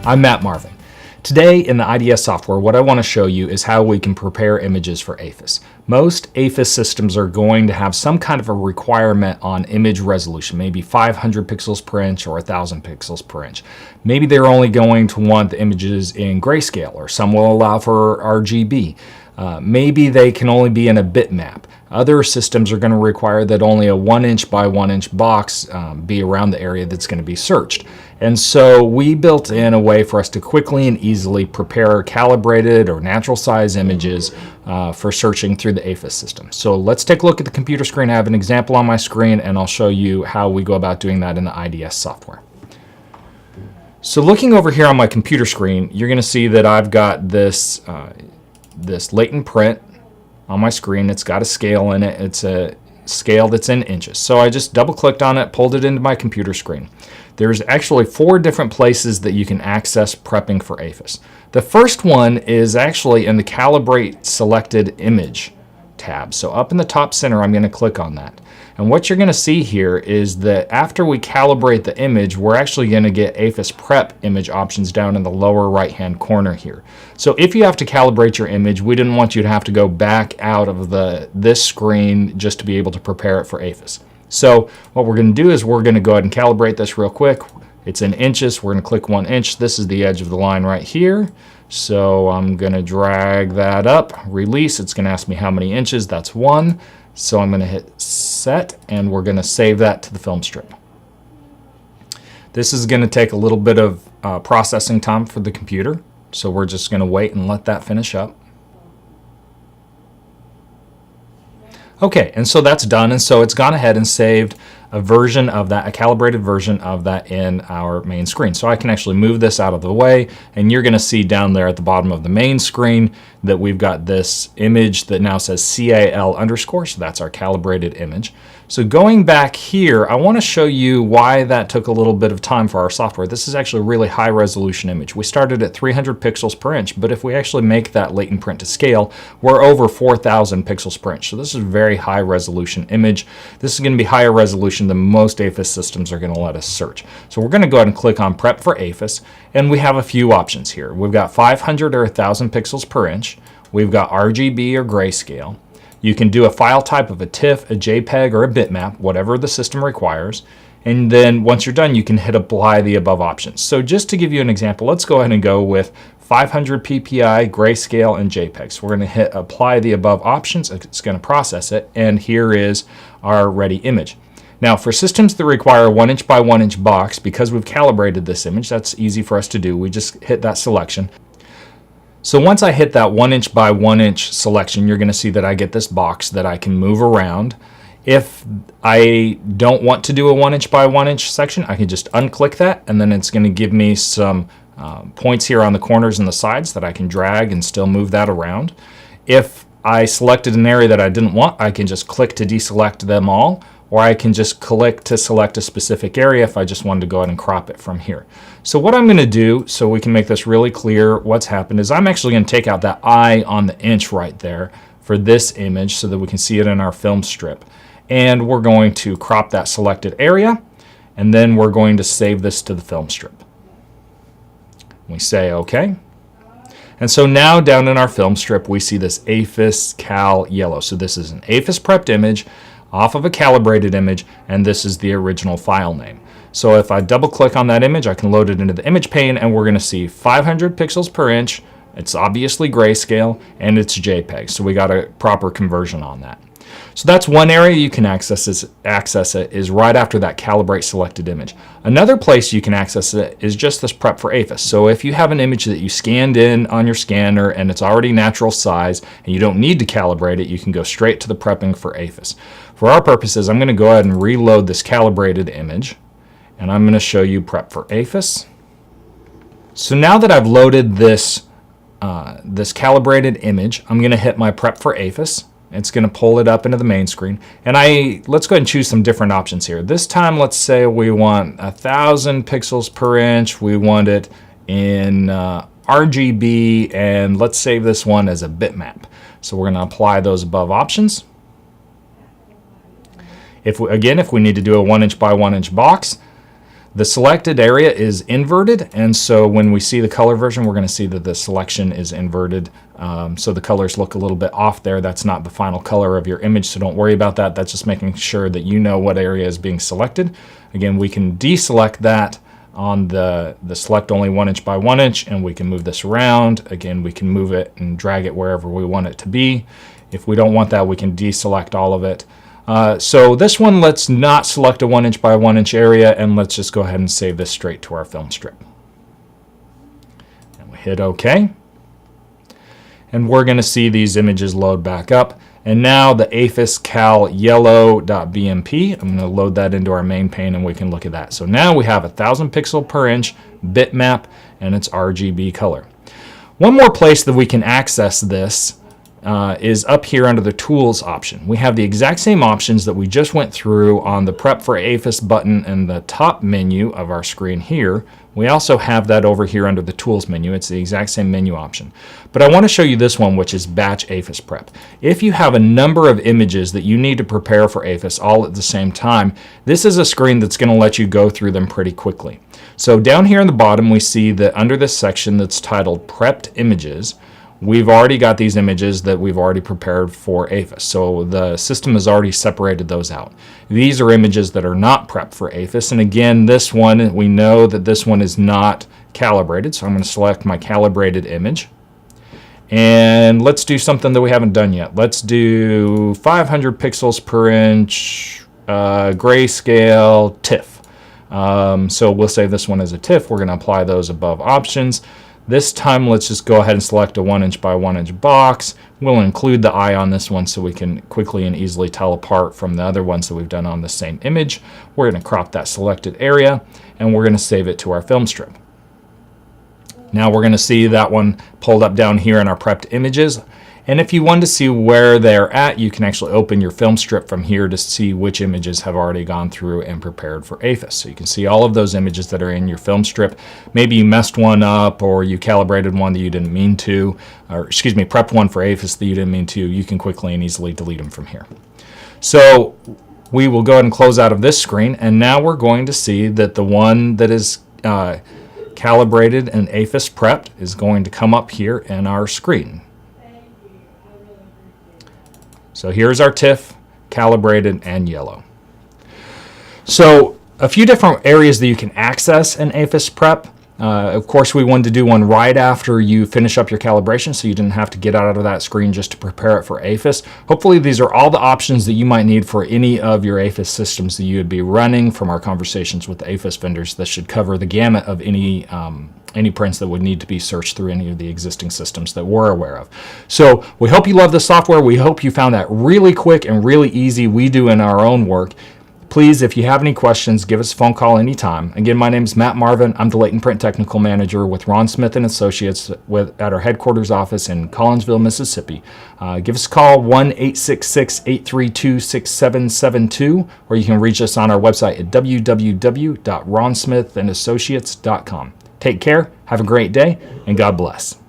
I'm Matt Marvin. Today in the IDS software, what I want to show you is how we can prepare images for Afis. Most Afis systems are going to have some kind of a requirement on image resolution, maybe 500 pixels per inch or 1,000 pixels per inch. Maybe they're only going to want the images in grayscale, or some will allow for RGB. Maybe they can only be in a bitmap. Other systems are going to require that only a 1" by 1" box be around the area that's going to be searched. And so we built in a way for us to quickly and easily prepare calibrated or natural size images for searching through the Afis system. So let's take a look at the computer screen. I have an example on my screen, and I'll show you how we go about doing that in the IDS software. So looking over here on my computer screen, you're going to see that I've got this latent print on my screen. It's got a scale in it. It's a scale that's in inches. So I just double clicked on it, pulled it into my computer screen. There's actually 4 different places that you can access prepping for Afis. The first one is actually in the Calibrate Selected Image tab. So up in the top center, I'm going to click on that. And what you're going to see here is that after we calibrate the image, we're actually going to get Afis Prep image options down in the lower right-hand corner here. So if you have to calibrate your image, we didn't want you to have to go back out of this screen just to be able to prepare it for Afis. So what we're going to do is we're going to go ahead and calibrate this real quick. It's in inches. We're going to click 1 inch. This is the edge of the line right here. So I'm going to drag that up, release. It's going to ask me how many inches. That's 1. So I'm going to hit set, and we're going to save that to the film strip. This is going to take a little bit of processing time for the computer. So we're just going to wait and let that finish up. Okay, and so that's done, and so it's gone ahead and saved a version of that, a calibrated version of that in our main screen. So I can actually move this out of the way, and you're going to see down there at the bottom of the main screen that we've got this image that now says CAL_, so that's our calibrated image. So going back here, I want to show you why that took a little bit of time for our software. This is actually a really high resolution image. We started at 300 pixels per inch, but if we actually make that latent print to scale, we're over 4,000 pixels per inch. So this is a very high resolution image. This is going to be higher resolution than most Afis systems are going to let us search. So we're going to go ahead and click on Prep for Afis, and we have a few options here. We've got 500 or 1,000 pixels per inch. We've got RGB or grayscale. You can do a file type of a TIFF, a JPEG, or a bitmap, whatever the system requires. And then once you're done, you can hit apply the above options. So just to give you an example, let's go ahead and go with 500 PPI, grayscale, and JPEG. So we're going to hit apply the above options. It's going to process it. And here is our ready image. Now for systems that require a 1" by 1" box, because we've calibrated this image, that's easy for us to do. We just hit that selection. So once I hit that 1" by 1" selection, you're going to see that I get this box that I can move around. If I don't want to do a 1" by 1" section, I can just unclick that, and then it's going to give me some points here on the corners and the sides that I can drag and still move that around. If I selected an area that I didn't want, I can just click to deselect them all, or I can just click to select a specific area if I just wanted to go ahead and crop it from here. So what I'm going to do, so we can make this really clear what's happened, is I'm actually going to take out that I on the inch right there for this image so that we can see it in our film strip. And we're going to crop that selected area, and then we're going to save this to the film strip. We say OK. And so now down in our film strip, we see this Afis Cal yellow. So this is an Afis prepped image off of a calibrated image, and this is the original file name. So if I double click on that image, I can load it into the image pane, and we're going to see 500 pixels per inch. It's obviously grayscale, and it's JPEG. So we got a proper conversion on that. So that's one area you can access it is right after that calibrate selected image. Another place you can access it is just this prep for Afis. So if you have an image that you scanned in on your scanner and it's already natural size and you don't need to calibrate it, you can go straight to the prepping for Afis. For our purposes, I'm going to go ahead and reload this calibrated image, and I'm going to show you prep for Afis. So now that I've loaded this calibrated image, I'm going to hit my prep for Afis. It's going to pull it up into the main screen. And let's go ahead and choose some different options here. This time, let's say we want 1,000 pixels per inch. We want it in RGB, and let's save this one as a bitmap. So we're going to apply those above options. If we need to do a 1" by 1" box, The selected area is inverted, and so when we see the color version, we're going to see that the selection is inverted. So the colors look a little bit off there. That's not the final color of your image, so don't worry about that. That's just making sure that you know what area is being selected. Again, we can deselect that on the select only 1 inch by 1 inch, and we can move this around. Again, we can move it and drag it wherever we want it to be. If we don't want that, we can deselect all of it. So this one, let's not select a 1 inch by 1 inch area, and let's just go ahead and save this straight to our film strip. And we hit OK. And we're going to see these images load back up. And now the Afis Cal yellow.bmp, I'm going to load that into our main pane, and we can look at that. So now we have 1000 pixel per inch bitmap, and it's RGB color. One more place that we can access this is up here under the Tools option. We have the exact same options that we just went through on the Prep for Afis button in the top menu of our screen here. We also have that over here under the Tools menu. It's the exact same menu option. But I want to show you this one, which is Batch Afis Prep. If you have a number of images that you need to prepare for Afis all at the same time, this is a screen that's going to let you go through them pretty quickly. So down here in the bottom, we see that under this section that's titled Prepped Images, we've already got these images that we've already prepared for Afis. So the system has already separated those out. These are images that are not prepped for Afis. And again, this one, we know that this one is not calibrated. So I'm going to select my calibrated image. And let's do something that we haven't done yet. Let's do 500 pixels per inch, grayscale, TIFF. So we'll say this one is a TIFF. We're going to apply those above options. This time, let's just go ahead and select a 1 inch by 1 inch box. We'll include the eye on this one so we can quickly and easily tell apart from the other ones that we've done on the same image. We're going to crop that selected area, and we're going to save it to our film strip. Now we're going to see that one pulled up down here in our prepped images. And if you want to see where they're at, you can actually open your film strip from here to see which images have already gone through and prepared for Afis. So you can see all of those images that are in your film strip. Maybe you messed one up, or you calibrated one that you didn't mean to, or excuse me, prepped one for Afis that you didn't mean to. You can quickly and easily delete them from here. So we will go ahead and close out of this screen, and now we're going to see that the one that is calibrated and Afis prepped is going to come up here in our screen. So here's our TIFF, calibrated, and yellow. So a few different areas that you can access an Afis Prep. Of course, we wanted to do one right after you finish up your calibration, so you didn't have to get out of that screen just to prepare it for Afis. Hopefully these are all the options that you might need for any of your Afis systems that you would be running. From our conversations with the Afis vendors, this should cover the gamut of any prints that would need to be searched through any of the existing systems that we're aware of. So we hope you love the software. We hope you found that really quick and really easy. We do in our own work. Please, if you have any questions, give us a phone call anytime. Again, my name is Matt Marvin. I'm the Latent Print Technical Manager with Ron Smith & Associates at our headquarters office in Collinsville, Mississippi. Give us a call, 1-866-832-6772, or you can reach us on our website at www.ronsmithandassociates.com. Take care, have a great day, and God bless.